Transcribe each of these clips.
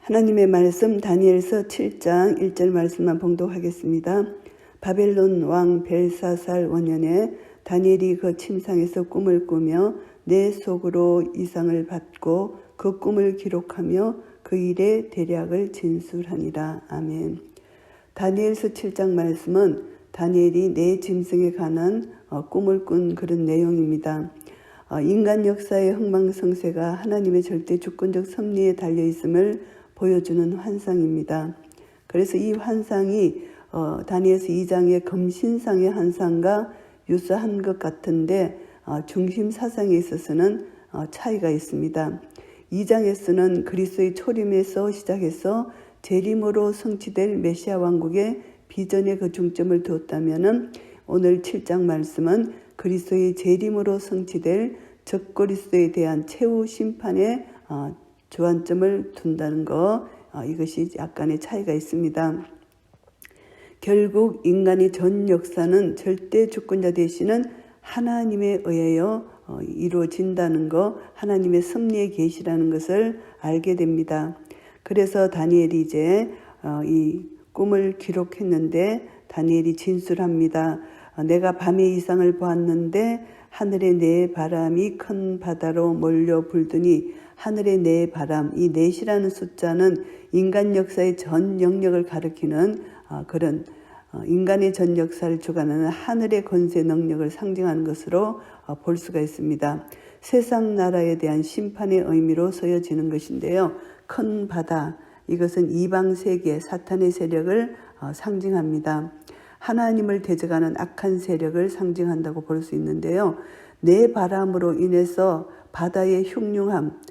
하나님의 말씀 다니엘서 7장 1절 말씀만 봉독하겠습니다. 바벨론 왕 벨사살 원년에 다니엘이 그 침상에서 꿈을 꾸며 내 속으로 이상을 받고 그 꿈을 기록하며 그 일의 대략을 진술하니라. 아멘. 다니엘서 7장 말씀은 다니엘이 내 짐승에 관한 꿈을 꾼 그런 내용입니다. 인간 역사의 흥망성쇠가 하나님의 절대 주권적 섭리에 달려있음을 보여주는 환상입니다. 그래서 이 환상이 다니엘서 2장의 금신상의 환상과 유사한 것 같은데 중심 사상에 있어서는 차이가 있습니다. 2장에서는 그리스도의 초림에서 시작해서 재림으로 성취될 메시아 왕국의 비전에 그 중점을 두었다면 오늘 7장 말씀은 그리스도의 재림으로 성취될 적그리스도에 대한 최후 심판에 주안점을 둔다는 거, 이것이 약간의 차이가 있습니다. 결국 인간의 전 역사는 절대 주권자 되시는 하나님에 의하여 이루어진다는 거, 하나님의 섭리의 계시라는 것을 알게 됩니다. 그래서 다니엘이 이제 이 꿈을 기록했는데 다니엘이 진술합니다. 내가 밤의 이상을 보았는데 하늘에 내 바람이 큰 바다로 몰려 불더니 하늘의 내 바람, 이 넷이라는 숫자는 인간 역사의 전 영역을 가리키는 그런 인간의 전 역사를 주관하는 하늘의 권세 능력을 상징하는 것으로 볼 수가 있습니다. 세상 나라에 대한 심판의 의미로 쓰여지는 것인데요. 큰 바다, 이것은 이방 세계 사탄의 세력을 상징합니다. 하나님을 대적하는 악한 세력을 상징한다고 볼 수 있는데요. 내 바람으로 인해서 바다의 흉흉함,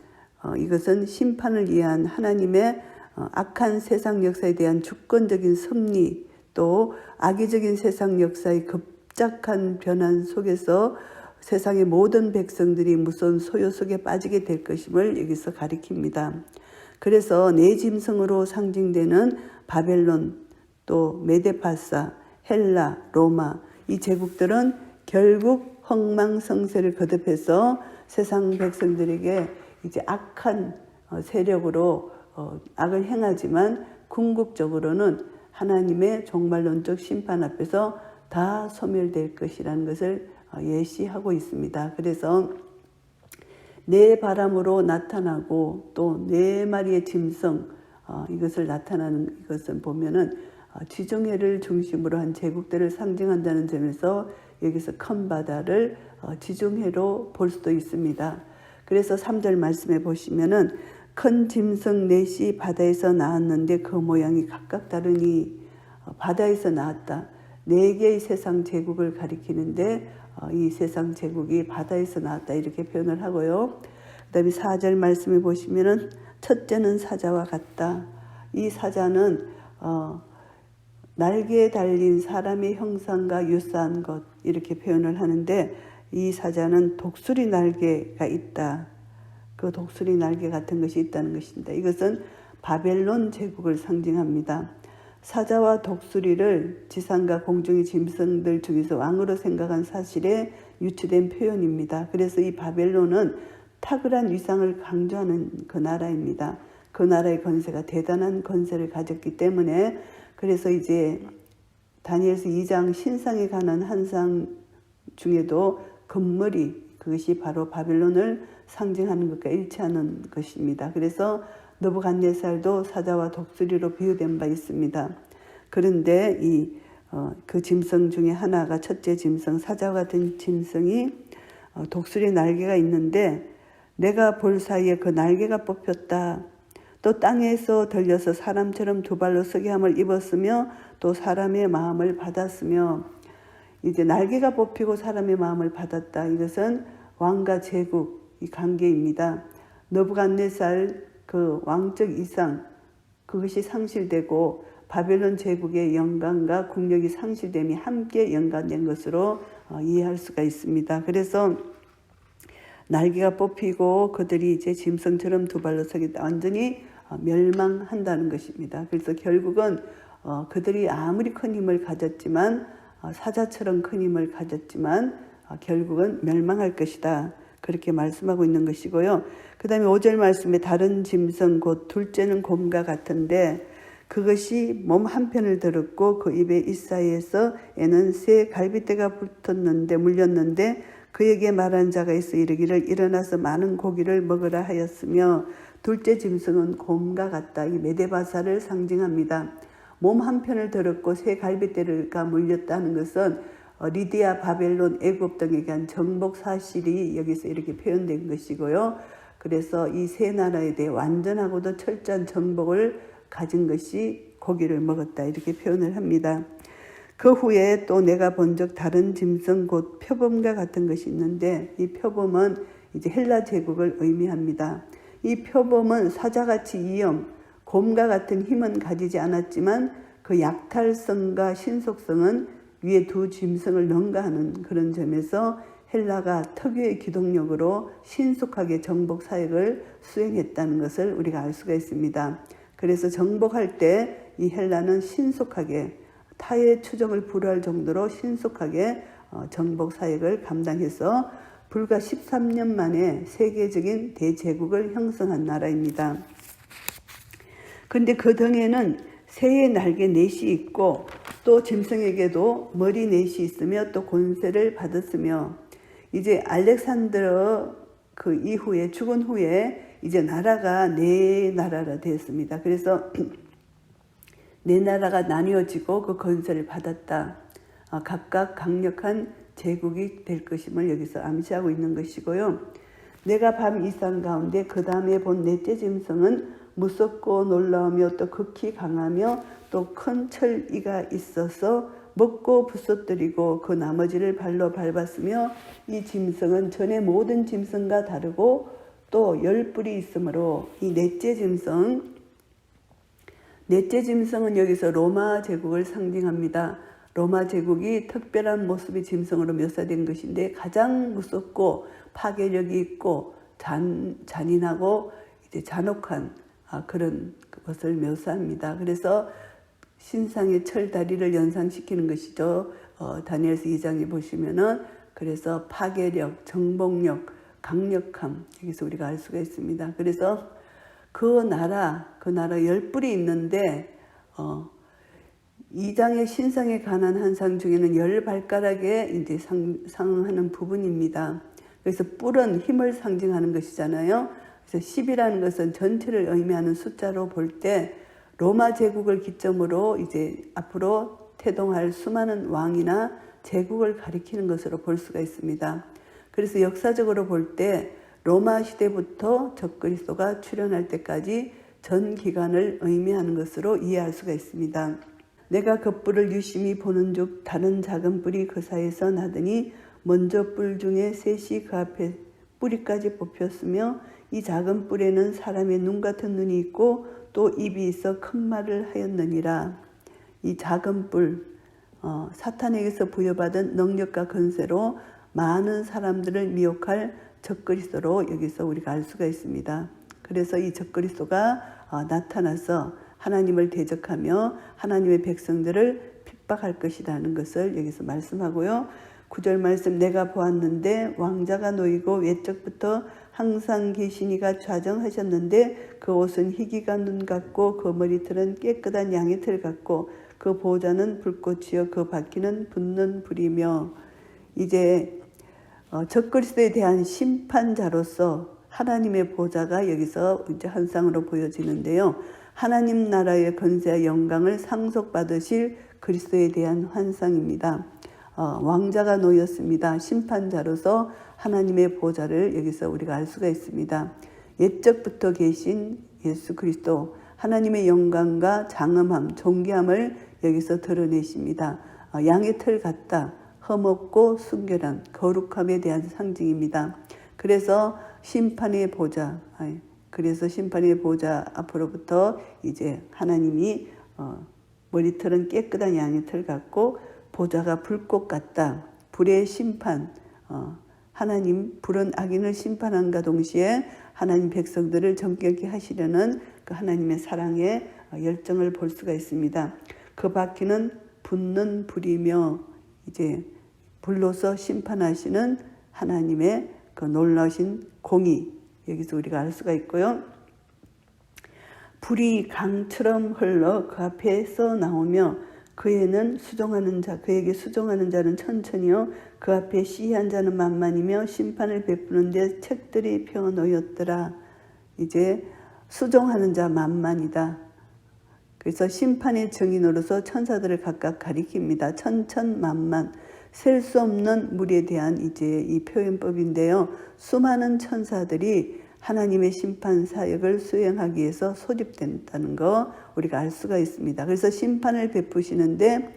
이것은 심판을 위한 하나님의 악한 세상 역사에 대한 주권적인 섭리, 또 악의적인 세상 역사의 급작한 변환 속에서 세상의 모든 백성들이 무서운 소요 속에 빠지게 될 것임을 여기서 가리킵니다. 그래서 내 짐승으로 상징되는 바벨론, 또 메데파사, 헬라, 로마, 이 제국들은 결국 흥망성쇠를 거듭해서 세상 백성들에게 이제 악한 세력으로 악을 행하지만 궁극적으로는 하나님의 종말론적 심판 앞에서 다 소멸될 것이라는 것을 예시하고 있습니다. 그래서 네 바람으로 나타나고 또 네 마리의 짐승, 이것을 나타나는 이것을 보면은 지중해를 중심으로 한 제국들을 상징한다는 점에서 여기서 큰 바다를 지중해로 볼 수도 있습니다. 그래서 3절 말씀에 보시면은 큰 짐승 넷이 바다에서 나왔는데 그 모양이 각각 다르니, 바다에서 나왔다. 4개의 세상 제국을 가리키는데 이 세상 제국이 바다에서 나왔다, 이렇게 표현을 하고요. 그 다음에 4절 말씀에 보시면은 첫째는 사자와 같다. 이 사자는 날개에 달린 사람의 형상과 유사한 것, 이렇게 표현을 하는데 이 사자는 독수리 날개가 있다. 그 독수리 날개 같은 것이 있다는 것입니다. 이것은 바벨론 제국을 상징합니다. 사자와 독수리를 지상과 공중의 짐승들 중에서 왕으로 생각한 사실에 유추된 표현입니다. 그래서 이 바벨론은 탁월한 위상을 강조하는 그 나라입니다. 그 나라의 권세가 대단한 권세를 가졌기 때문에, 그래서 이제 다니엘서 2장 신상에 관한 환상 중에도 금머리, 그것이 바로 바벨론을 상징하는 것과 일치하는 것입니다. 그래서 느부갓네살도 사자와 독수리로 비유된 바 있습니다. 그런데 그 짐승 중에 하나가 첫째 짐승, 사자와 같은 짐승이 독수리 날개가 있는데 내가 볼 사이에 그 날개가 뽑혔다. 또 땅에서 들려서 사람처럼 두 발로 서게 함을 입었으며 또 사람의 마음을 받았으며, 이제 날개가 뽑히고 사람의 마음을 받았다. 이것은 왕과 제국 이 관계입니다. 느부갓네살 그 왕적 이상, 그것이 상실되고 바벨론 제국의 영광과 국력이 상실됨이 함께 연관된 것으로 이해할 수가 있습니다. 그래서 날개가 뽑히고 그들이 이제 짐승처럼 두 발로 서기 완전히 멸망한다는 것입니다. 그래서 결국은 그들이 아무리 큰 힘을 가졌지만, 사자처럼 큰 힘을 가졌지만 결국은 멸망할 것이다. 그렇게 말씀하고 있는 것이고요. 그 다음에 5절 말씀에 다른 짐승 곧 둘째는 곰과 같은데 그것이 몸 한편을 들었고 그 입에 이사이에서 에는 새 갈빗대가 물렸는데 그에게 말한 자가 있어 이르기를 일어나서 많은 고기를 먹으라 하였으며 둘째 짐승은 곰과 같다. 이 메데바사를 상징합니다. 몸 한편을 들었고 새 갈빗대가 물렸다는 것은 리디아, 바벨론, 애굽 등에 대한 정복 사실이 여기서 이렇게 표현된 것이고요. 그래서 이 세 나라에 대해 완전하고도 철저한 정복을 가진 것이 고기를 먹었다 이렇게 표현을 합니다. 그 후에 또 내가 본적 다른 짐승 곧 표범과 같은 것이 있는데 이 표범은 이제 헬라 제국을 의미합니다. 이 표범은 사자같이 이염, 곰과 같은 힘은 가지지 않았지만 그 약탈성과 신속성은 위에 두 짐승을 능가하는 그런 점에서 헬라가 특유의 기동력으로 신속하게 정복 사역을 수행했다는 것을 우리가 알 수가 있습니다. 그래서 정복할 때 이 헬라는 신속하게 타의 추정을 불허할 정도로 신속하게 정복 사역을 감당해서 불과 13년 만에 세계적인 대제국을 형성한 나라입니다. 그런데 그 등에는 새의 날개 넷이 있고 또 짐승에게도 머리 넷이 있으며 또 권세를 받았으며 이제 알렉산드로 그 이후에 죽은 후에 이제 나라가 네 나라가 되었습니다. 그래서 네 나라가 나뉘어지고 그 권세를 받았다. 각각 강력한 제국이 될 것임을 여기서 암시하고 있는 것이고요. 내가 밤 이상 가운데 그 다음에 본 넷째 짐승은 무섭고 놀라우며 또 극히 강하며 또 큰 철이가 있어서 먹고 부서뜨리고 그 나머지를 발로 밟았으며 이 짐승은 전에 모든 짐승과 다르고 또 10뿔이 있으므로 이 넷째 짐승은 여기서 로마 제국을 상징합니다. 로마 제국이 특별한 모습의 짐승으로 묘사된 것인데 가장 무섭고 파괴력이 있고 잔인하고 이제 잔혹한 그런 것을 묘사합니다. 그래서 신상의 철 다리를 연상시키는 것이죠. 다니엘서 2장에 보시면은 그래서 파괴력, 정복력, 강력함 여기서 우리가 알 수가 있습니다. 그래서 그 나라 10뿔이 있는데 2장의 신상에 관한 한상 중에는 10발가락에 이제 상응하는 부분입니다. 그래서 뿔은 힘을 상징하는 것이잖아요. 그래서 10이라는 것은 전체를 의미하는 숫자로 볼 때 로마 제국을 기점으로 이제 앞으로 태동할 수많은 왕이나 제국을 가리키는 것으로 볼 수가 있습니다. 그래서 역사적으로 볼 때 로마 시대부터 적그리스도가 출현할 때까지 전 기간을 의미하는 것으로 이해할 수가 있습니다. 내가 그 뿔을 유심히 보는 즉 다른 작은 뿔이 그 사이에서 나더니 먼저 뿔 중에 셋이 그 앞에 뿌리까지 뽑혔으며 이 작은 뿔에는 사람의 눈 같은 눈이 있고 또 입이 있어 큰 말을 하였느니라. 이 작은 뿔, 사탄에게서 부여받은 능력과 권세로 많은 사람들을 미혹할 적그리스도로 여기서 우리가 알 수가 있습니다. 그래서 이 적그리스도가 나타나서 하나님을 대적하며 하나님의 백성들을 핍박할 것이라는 것을 여기서 말씀하고요. 9절 말씀 내가 보았는데 왕자가 놓이고 외적부터 항상 계시니가 좌정하셨는데 그 옷은 희기가 눈 같고 그 머리털은 깨끗한 양의 털 같고 그 보좌는 불꽃이요 그 바퀴는 붙는 불이며 이제 적그리스도에 대한 심판자로서 하나님의 보좌가 여기서 이제 한상으로 보여지는데요. 하나님 나라의 권세와 영광을 상속받으실 그리스도에 대한 환상입니다. 왕자가 놓였습니다. 심판자로서 하나님의 보좌를 여기서 우리가 알 수가 있습니다. 옛적부터 계신 예수 그리스도 하나님의 영광과 장엄함, 존귀함을 여기서 드러내십니다. 양의 털 같다. 험없고 순결한 거룩함에 대한 상징입니다. 그래서 심판의 보좌 앞으로부터 이제 하나님이 머리털은 깨끗한 양의 털 같고 보좌가 불꽃 같다. 불의 심판, 하나님 불은 악인을 심판함과 동시에 하나님 백성들을 정결케 하시려는 그 하나님의 사랑의 열정을 볼 수가 있습니다. 그 바퀴는 붙는 불이며 이제 불로서 심판하시는 하나님의 그 놀라신 공의, 여기서 우리가 알 수가 있고요. 불이 강처럼 흘러 그 앞에서 나오며 그에게 수종하는 자는 천천히요 그 앞에 시희한 자는 만만이며 심판을 베푸는데 책들이 펴놓였더라. 이제 수종하는 자 만만이다. 그래서 심판의 증인으로서 천사들을 각각 가리킵니다. 천천만만, 셀 수 없는 무리에 대한 이제 이 표현법인데요. 수많은 천사들이 하나님의 심판 사역을 수행하기 위해서 소집된다는 거 우리가 알 수가 있습니다. 그래서 심판을 베푸시는데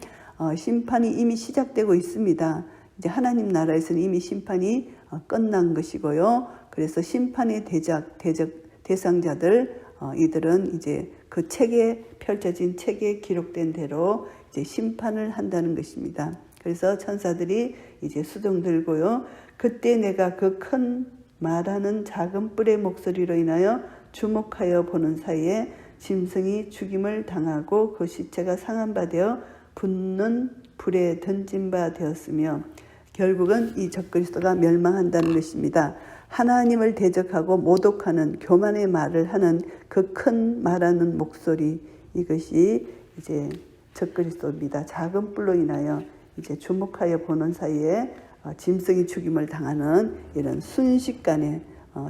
심판이 이미 시작되고 있습니다. 이제 하나님 나라에서는 이미 심판이 끝난 것이고요. 그래서 심판의 대상자들 이들은 이제 그 책에 펼쳐진 책에 기록된 대로 이제 심판을 한다는 것입니다. 그래서 천사들이 이제 수종 들고요. 그때 내가 그 큰 말하는 작은 뿔의 목소리로 인하여 주목하여 보는 사이에 짐승이 죽임을 당하고 그 시체가 상한 바 되어 붙는 불에 던진 바 되었으며 결국은 이 적그리스도가 멸망한다는 것입니다. 하나님을 대적하고 모독하는 교만의 말을 하는 그 큰 말하는 목소리, 이것이 이제 적그리스도입니다. 작은 뿔로 인하여 이제 주목하여 보는 사이에 짐승이 죽임을 당하는 이런 순식간에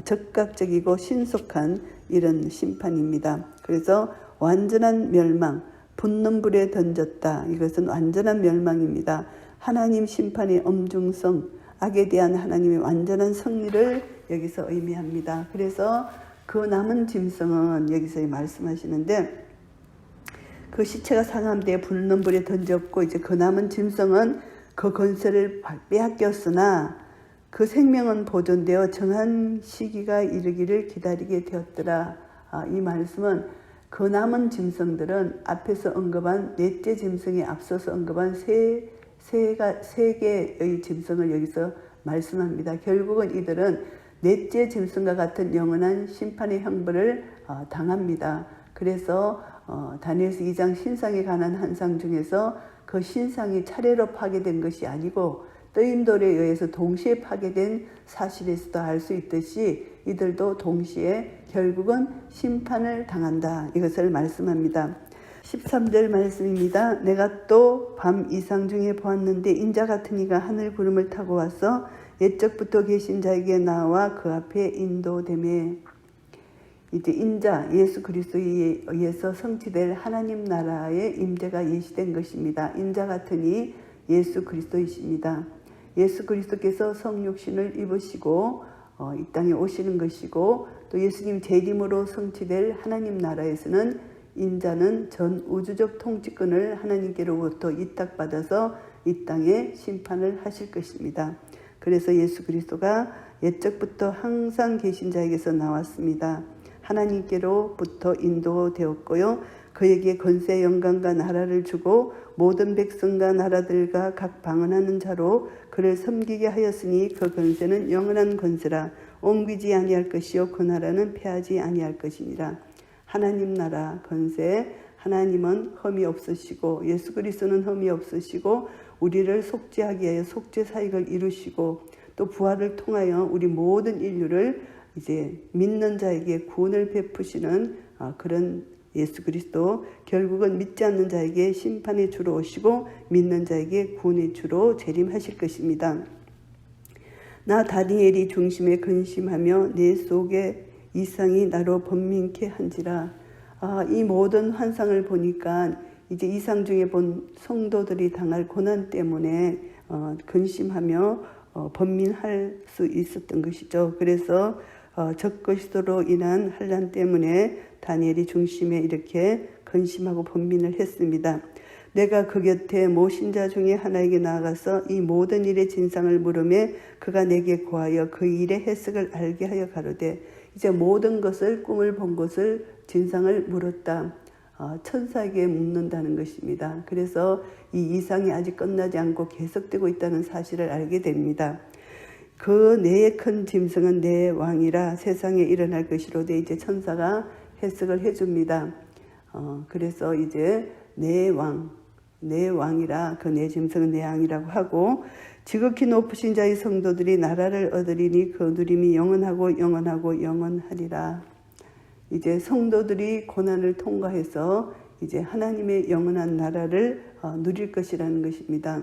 즉각적이고 신속한 이런 심판입니다. 그래서 완전한 멸망, 붙는 불에 던졌다. 이것은 완전한 멸망입니다. 하나님 심판의 엄중성, 악에 대한 하나님의 완전한 승리를 여기서 의미합니다. 그래서 그 남은 짐승은 여기서 말씀하시는데 그 시체가 상함되어 붙는 불에 던졌고 이제 그 남은 짐승은 그 권세를 빼앗겼으나 그 생명은 보존되어 정한 시기가 이르기를 기다리게 되었더라. 이 말씀은 그 남은 짐승들은 앞에서 언급한 넷째 짐승에 앞서서 언급한 세 개의 짐승을 여기서 말씀합니다. 결국은 이들은 넷째 짐승과 같은 영원한 심판의 형벌을 당합니다. 그래서 다니엘서 2장 신상에 관한 한상 중에서 그 신상이 차례로 파괴된 것이 아니고 뜨임돌에 의해서 동시에 파괴된 사실에서도 알 수 있듯이 이들도 동시에 결국은 심판을 당한다. 이것을 말씀합니다. 13절 말씀입니다. 내가 또 밤 이상 중에 보았는데 인자 같은 이가 하늘 구름을 타고 와서 옛적부터 계신 자에게 나와 그 앞에 인도되매 이제 인자 예수 그리스도에 의해서 성취될 하나님 나라의 임재가 예시된 것입니다. 인자 같으니 예수 그리스도이십니다. 예수 그리스도께서 성육신을 입으시고 이 땅에 오시는 것이고 또 예수님 재림으로 성취될 하나님 나라에서는 인자는 전 우주적 통치권을 하나님께로부터 위탁받아서 이 땅에 심판을 하실 것입니다. 그래서 예수 그리스도가 옛적부터 항상 계신 자에게서 나왔습니다. 하나님께로부터 인도되었고요. 그에게 권세 영광과 나라를 주고 모든 백성과 나라들과 각 방언하는 자로 그를 섬기게 하였으니 그 권세는 영원한 권세라. 옮기지 아니할 것이요 그 나라는 패하지 아니할 것이니라. 하나님 나라 권세, 하나님은 흠이 없으시고 예수 그리스도는 흠이 없으시고 우리를 속죄하기 위하여 속죄 사역을 이루시고 또 부활을 통하여 우리 모든 인류를 이제 믿는 자에게 구원을 베푸시는 그런 예수 그리스도, 결국은 믿지 않는 자에게 심판의 주로 오시고 믿는 자에게 구원의 주로 재림하실 것입니다. 나 다니엘이 중심에 근심하며 내 속에 이상이 나로 번민케 한지라. 이 모든 환상을 보니까 이제 이상 중에 본 성도들이 당할 고난 때문에 근심하며 번민할 수 있었던 것이죠. 그래서 적그리스도로 인한 환난 때문에 다니엘이 중심에 이렇게 근심하고 번민을 했습니다. 내가 그 곁에 모신자 중에 하나에게 나아가서 이 모든 일의 진상을 물으매 그가 내게 고하여 그 일의 해석을 알게 하여 가로되 이제 모든 것을 꿈을 본 것을 진상을 물었다. 천사에게 묻는다는 것입니다. 그래서 이 이상이 아직 끝나지 않고 계속되고 있다는 사실을 알게 됩니다. 그 내 큰 짐승은 내 왕이라 세상에 일어날 것이로되 이제 천사가 해석을 해줍니다. 그래서 이제 내 왕이라 그 내 짐승은 내 왕이라고 하고 지극히 높으신 자의 성도들이 나라를 얻으리니 그 누림이 영원하고 영원하고 영원하리라. 이제 성도들이 고난을 통과해서 이제 하나님의 영원한 나라를 누릴 것이라는 것입니다.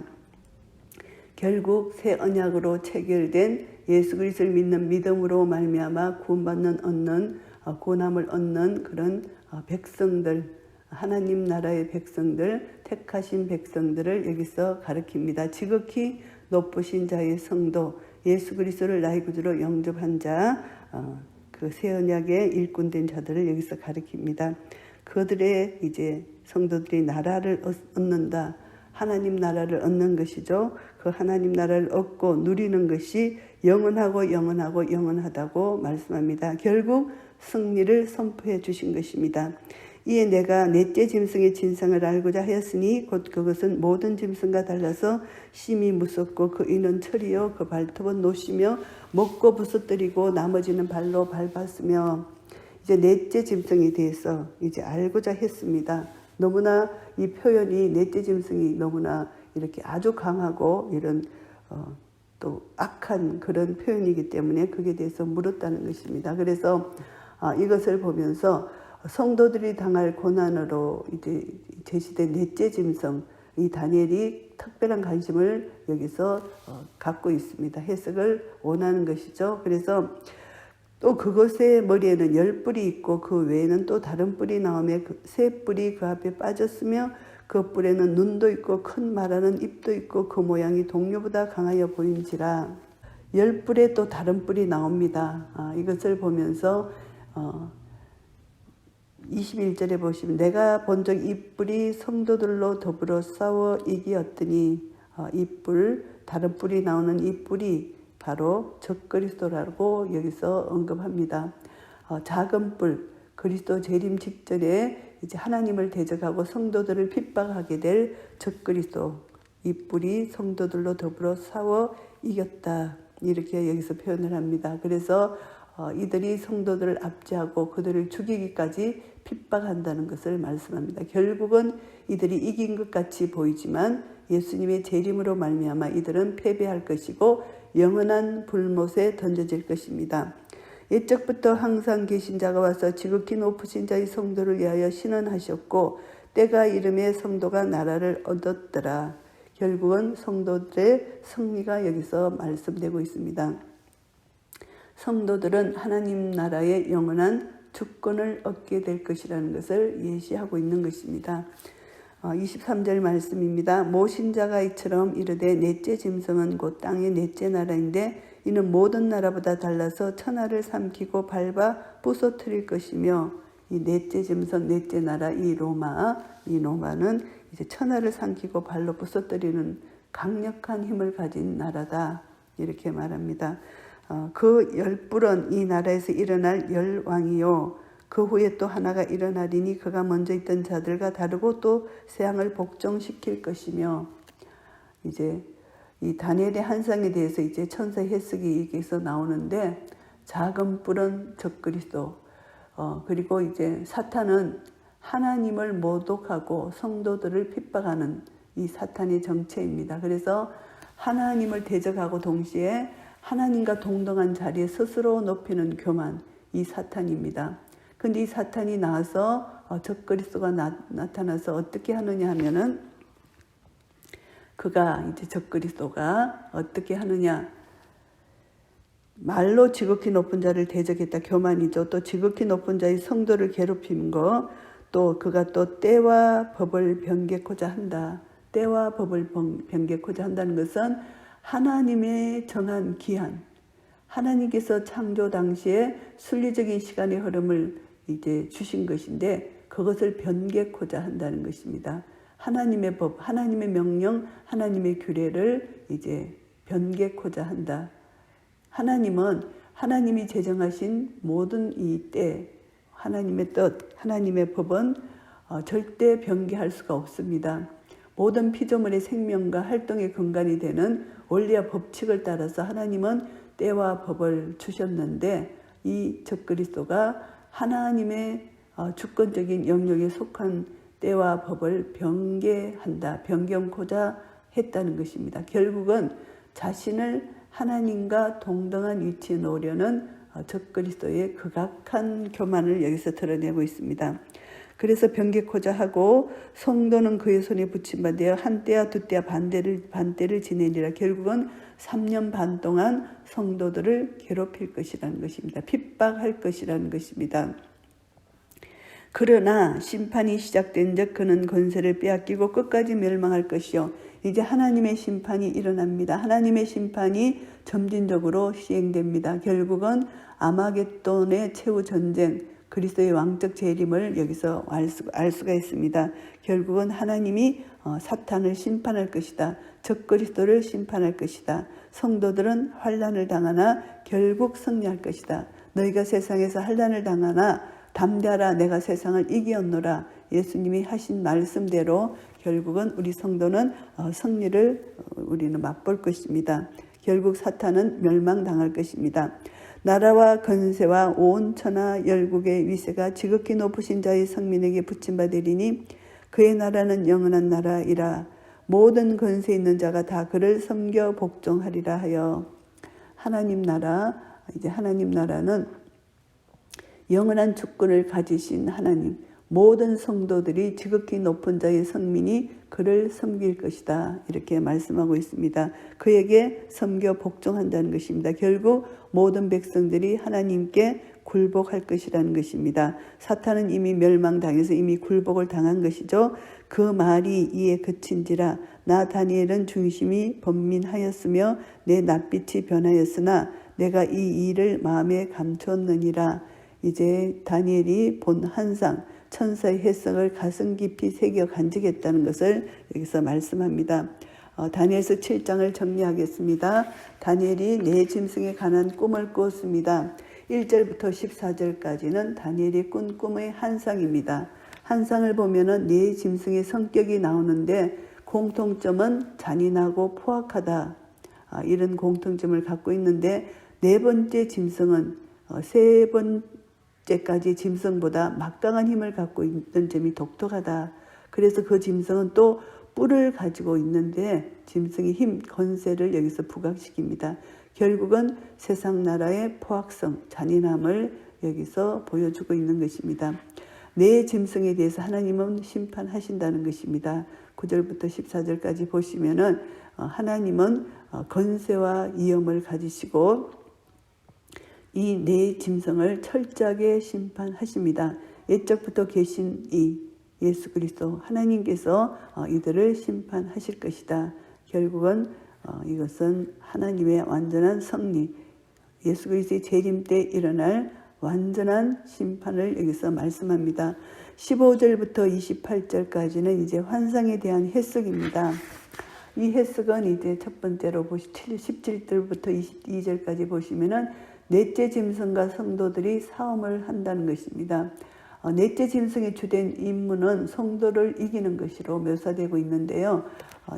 결국 새 언약으로 체결된 예수 그리스도를 믿는 믿음으로 말미암아 구원받는 얻는 구원함을 얻는 그런 백성들, 하나님 나라의 백성들, 택하신 백성들을 여기서 가리킵니다. 지극히 높으신 자의 성도, 예수 그리스도를 나의 구주로 영접한 자, 그 새 언약의 일꾼된 자들을 여기서 가리킵니다. 그들의 이제 성도들이 나라를 얻는다. 하나님 나라를 얻는 것이죠. 그 하나님 나라를 얻고 누리는 것이 영원하고 영원하고 영원하다고 말씀합니다. 결국 승리를 선포해 주신 것입니다. 이에 내가 넷째 짐승의 진상을 알고자 하였으니 곧 그것은 모든 짐승과 달라서 심히 무섭고 그 이는 철이요 그 발톱은 노시며 먹고 부서뜨리고 나머지는 발로 밟았으며 이제 넷째 짐승에 대해서 이제 알고자 했습니다. 너무나 이 표현이 넷째 짐승이 너무나 이렇게 아주 강하고 이런 또 악한 그런 표현이기 때문에 그에 대해서 물었다는 것입니다. 그래서 이것을 보면서 성도들이 당할 고난으로 이제 제시된 넷째 짐승, 이 다니엘이 특별한 관심을 여기서 갖고 있습니다. 해석을 원하는 것이죠. 그래서 또 그것의 머리에는 10뿔이 있고 그 외에는 또 다른 뿔이 나오며 세 뿔이 그 앞에 빠졌으며 그 뿔에는 눈도 있고 큰 말하는 입도 있고 그 모양이 동료보다 강하여 보인지라. 10뿔에 또 다른 뿔이 나옵니다. 이것을 보면서 21절에 보시면 내가 본 적 이 뿔이 성도들로 더불어 싸워 이기었더니 이 뿔, 다른 뿔이 나오는 이 뿔이 바로 적그리스도라고 여기서 언급합니다. 작은 뿔, 그리스도 재림 직전에 이제 하나님을 대적하고 성도들을 핍박하게 될 적그리스도, 이 뿔이 성도들로 더불어 싸워 이겼다. 이렇게 여기서 표현을 합니다. 그래서 이들이 성도들을 압제하고 그들을 죽이기까지 핍박한다는 것을 말씀합니다. 결국은 이들이 이긴 것 같이 보이지만 예수님의 재림으로 말미암아 이들은 패배할 것이고 영원한 불못에 던져질 것입니다. 옛적부터 항상 계신 자가 와서 지극히 높으신 자의 성도를 위하여 신원하셨고 때가 이름에 성도가 나라를 얻었더라. 결국은 성도들의 승리가 여기서 말씀되고 있습니다. 성도들은 하나님 나라의 영원한 주권을 얻게 될 것이라는 것을 예시하고 있는 것입니다. 23절 말씀입니다. 모신 자가 이처럼 이르되 넷째 짐승은 곧 땅의 넷째 나라인데 이는 모든 나라보다 달라서 천하를 삼키고 밟아 부서뜨릴 것이며 이 넷째 짐승, 넷째 나라, 이 로마는 이제 천하를 삼키고 발로 부서뜨리는 강력한 힘을 가진 나라다. 이렇게 말합니다. 그 10뿔은 이 나라에서 일어날 10왕이요. 그 후에 또 하나가 일어나리니 그가 먼저 있던 자들과 다르고 또 세상을 복종시킬 것이며 이제 이 다니엘의 한상에 대해서 이제 천사 해석이 여기서 나오는데 작은 뿔은 적그리스도 그리고 이제 사탄은 하나님을 모독하고 성도들을 핍박하는 이 사탄의 정체입니다. 그래서 하나님을 대적하고 동시에 하나님과 동등한 자리에 스스로 높이는 교만, 이 사탄입니다. 근데 이 사탄이 나와서 적그리스도가 나타나서 어떻게 하느냐 하면은 그가 이제 적그리스도가 어떻게 하느냐, 말로 지극히 높은 자를 대적했다. 교만이죠. 또 지극히 높은 자의 성도를 괴롭힌 거, 또 그가 또 때와 법을 변개코자 한다. 때와 법을 변개코자 한다는 것은 하나님의 정한 기한, 하나님께서 창조 당시에 순리적인 시간의 흐름을 이제 주신 것인데 그것을 변개코자 한다는 것입니다. 하나님의 법, 하나님의 명령, 하나님의 규례를 이제 변개코자 한다. 하나님은 하나님이 제정하신 모든 이 때, 하나님의 뜻, 하나님의 법은 절대 변개할 수가 없습니다. 모든 피조물의 생명과 활동의 근간이 되는 원리와 법칙을 따라서 하나님은 때와 법을 주셨는데 이 적그리스도가 하나님의 주권적인 영역에 속한 때와 법을 변개한다, 변경코자 했다는 것입니다. 결국은 자신을 하나님과 동등한 위치에 놓으려는 적그리스도의 극악한 교만을 여기서 드러내고 있습니다. 그래서 변개코자 하고 성도는 그의 손에 붙임받아 한때야 두때야 반때를 지내리라. 결국은 3년 반 동안 성도들을 괴롭힐 것이라는 것입니다. 핍박할 것이라는 것입니다. 그러나 심판이 시작된 적 그는 권세를 빼앗기고 끝까지 멸망할 것이요. 이제 하나님의 심판이 일어납니다. 하나님의 심판이 점진적으로 시행됩니다. 결국은 아마겟돈의 최후 전쟁, 그리스도의 왕적 재림을 여기서 알 수가 있습니다. 결국은 하나님이 사탄을 심판할 것이다. 적그리스도를 심판할 것이다. 성도들은 환난을 당하나 결국 승리할 것이다. 너희가 세상에서 환난을 당하나 담대하라, 내가 세상을 이기었노라. 예수님이 하신 말씀대로 결국은 우리 성도는 승리를 우리는 맛볼 것입니다. 결국 사탄은 멸망당할 것입니다. 나라와 건세와 온 천하 열국의 위세가 지극히 높으신 자의 성민에게 붙임받으리니 그의 나라는 영원한 나라이라. 모든 건세 있는 자가 다 그를 섬겨 복종하리라 하여. 하나님 나라, 이제 하나님 나라는 영원한 주권을 가지신 하나님, 모든 성도들이 지극히 높은 자의 성민이 그를 섬길 것이다. 이렇게 말씀하고 있습니다. 그에게 섬겨 복종한다는 것입니다. 결국 모든 백성들이 하나님께 굴복할 것이라는 것입니다. 사탄은 이미 멸망당해서 이미 굴복을 당한 것이죠. 그 말이 이에 그친지라. 나 다니엘은 중심이 번민하였으며 내 낯빛이 변하였으나 내가 이 일을 마음에 감추었느니라. 이제 다니엘이 본 환상, 천사의 해석을 가슴 깊이 새겨 간직했다는 것을 여기서 말씀합니다. 다니엘서 7장을 정리하겠습니다. 다니엘이 네 짐승에 관한 꿈을 꾸었습니다. 1절부터 14절까지는 다니엘이 꾼 꿈의 환상입니다. 환상을 보면은 네 짐승의 성격이 나오는데 공통점은 잔인하고 포악하다. 이런 공통점을 갖고 있는데 네 번째 짐승은 세 번째까지 짐승보다 막강한 힘을 갖고 있는 점이 독특하다. 그래서 그 짐승은 또 뿔을 가지고 있는데 짐승의 힘, 권세를 여기서 부각시킵니다. 결국은 세상 나라의 포악성, 잔인함을 여기서 보여주고 있는 것입니다. 네 짐승에 대해서 하나님은 심판하신다는 것입니다. 9절부터 14절까지 보시면은 하나님은 권세와 위엄을 가지시고 이 네 짐승을 철저하게 심판하십니다. 옛적부터 계신 이 예수 그리스도 하나님께서 이들을 심판하실 것이다. 결국은 이것은 하나님의 완전한 승리, 예수 그리스도의 재림 때 일어날 완전한 심판을 여기서 말씀합니다. 15절부터 28절까지는 이제 환상에 대한 해석입니다. 이 해석은 이제 첫 번째로 17절부터 22절까지 보시면은 넷째 짐승과 성도들이 싸움을 한다는 것입니다. 넷째 짐승의 주된 임무는 성도를 이기는 것으로 묘사되고 있는데요.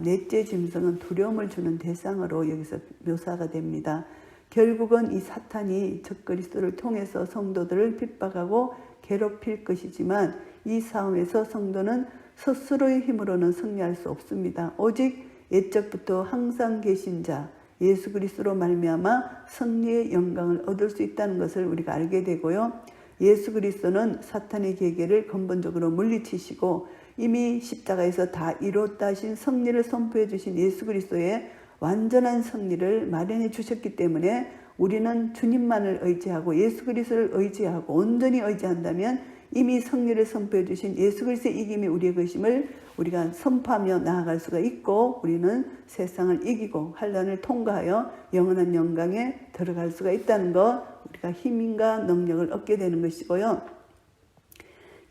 넷째 짐승은 두려움을 주는 대상으로 여기서 묘사가 됩니다. 결국은 이 사탄이 적그리스도를 통해서 성도들을 핍박하고 괴롭힐 것이지만 이 싸움에서 성도는 스스로의 힘으로는 승리할 수 없습니다. 오직 옛적부터 항상 계신 자 예수 그리스도로 말미암아 승리의 영광을 얻을 수 있다는 것을 우리가 알게 되고요. 예수 그리스도는 사탄의 계계를 근본적으로 물리치시고 이미 십자가에서 다 이뤘다 하신 승리를 선포해 주신 예수 그리스도의 완전한 승리를 마련해 주셨기 때문에 우리는 주님만을 의지하고 예수 그리스도를 의지하고 온전히 의지한다면 이미 승리를 선포해 주신 예수 그리스도의 이김이 우리의 것임을 우리가 선포하며 나아갈 수가 있고 우리는 세상을 이기고 환난을 통과하여 영원한 영광에 들어갈 수가 있다는 것, 우리가 힘과 능력을 얻게 되는 것이고요.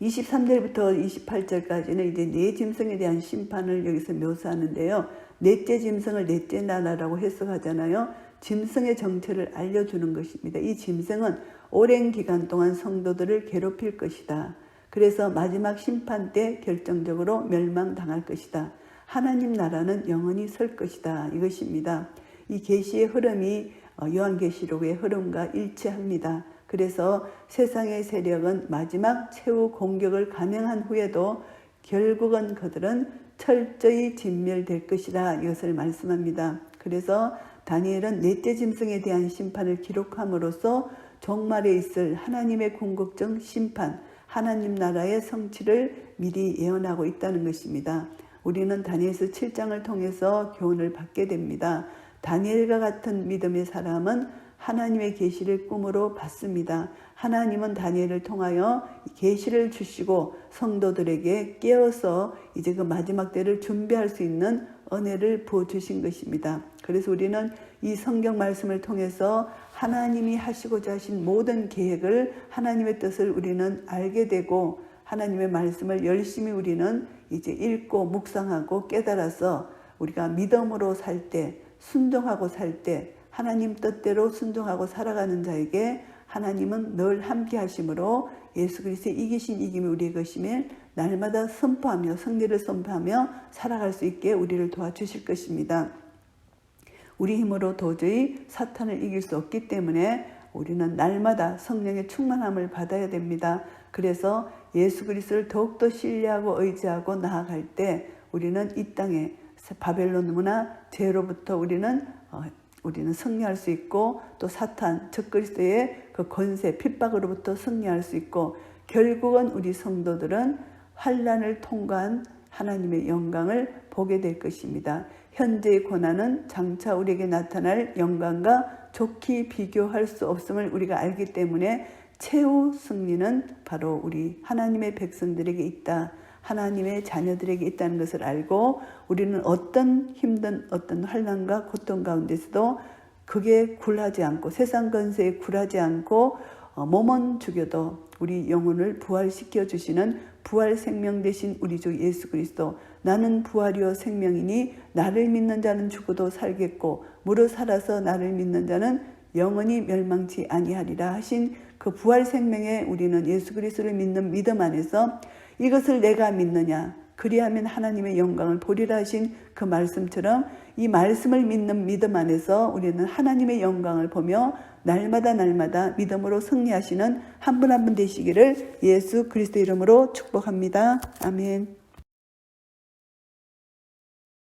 23절부터 28절까지는 이제 네 짐승에 대한 심판을 여기서 묘사하는데요. 넷째 짐승을 넷째 나라라고 해석하잖아요. 짐승의 정체를 알려주는 것입니다. 이 짐승은 오랜 기간 동안 성도들을 괴롭힐 것이다. 그래서 마지막 심판 때 결정적으로 멸망당할 것이다. 하나님 나라는 영원히 설 것이다. 이것입니다. 이 계시의 흐름이 요한계시록의 흐름과 일치합니다. 그래서 세상의 세력은 마지막 최후 공격을 감행한 후에도 결국은 그들은 철저히 진멸될 것이다. 이것을 말씀합니다. 그래서 다니엘은 넷째 짐승에 대한 심판을 기록함으로써 종말에 있을 하나님의 궁극적 심판, 하나님 나라의 성취를 미리 예언하고 있다는 것입니다. 우리는 다니엘서 7장을 통해서 교훈을 받게 됩니다. 다니엘과 같은 믿음의 사람은 하나님의 계시를 꿈으로 받습니다. 하나님은 다니엘을 통하여 계시를 주시고 성도들에게 깨어서 이제 그 마지막 때를 준비할 수 있는 은혜를 부어주신 것입니다. 그래서 우리는 이 성경 말씀을 통해서 하나님이 하시고자 하신 모든 계획을, 하나님의 뜻을 우리는 알게 되고, 하나님의 말씀을 열심히 우리는 이제 읽고 묵상하고 깨달아서 우리가 믿음으로 살 때, 순종하고 살 때, 하나님 뜻대로 순종하고 살아가는 자에게 하나님은 늘 함께 하심으로 예수 그리스도의 이기신 이김이 우리의 것이며 날마다 선포하며 승리를 선포하며 살아갈 수 있게 우리를 도와주실 것입니다. 우리 힘으로 도저히 사탄을 이길 수 없기 때문에 우리는 날마다 성령의 충만함을 받아야 됩니다. 그래서 예수 그리스도를 더욱더 신뢰하고 의지하고 나아갈 때 우리는 이 땅에 바벨론 문화 죄로부터 우리는 승리할 수 있고, 또 사탄 적그리스도의 그 권세 핍박으로부터 승리할 수 있고, 결국은 우리 성도들은 환난을 통과한 하나님의 영광을 보게 될 것입니다. 현재의 고난은 장차 우리에게 나타날 영광과 좋게 비교할 수 없음을 우리가 알기 때문에 최후 승리는 바로 우리 하나님의 백성들에게 있다, 하나님의 자녀들에게 있다는 것을 알고, 우리는 어떤 힘든 어떤 환난과 고통 가운데서도 그게 굴하지 않고, 세상 권세에 굴하지 않고, 몸은 죽여도 우리 영혼을 부활시켜 주시는 부활 생명 되신 우리 주 예수 그리스도, 나는 부활이요 생명이니 나를 믿는 자는 죽어도 살겠고 무릇 살아서 나를 믿는 자는 영원히 멸망치 아니하리라 하신 그 부활 생명에 우리는 예수 그리스도를 믿는 믿음 안에서, 이것을 내가 믿느냐 그리하면 하나님의 영광을 보리라 하신 그 말씀처럼 이 말씀을 믿는 믿음 안에서 우리는 하나님의 영광을 보며 날마다 믿음으로 승리하시는 한 분 한 분 되시기를 예수 그리스도 이름으로 축복합니다. 아멘.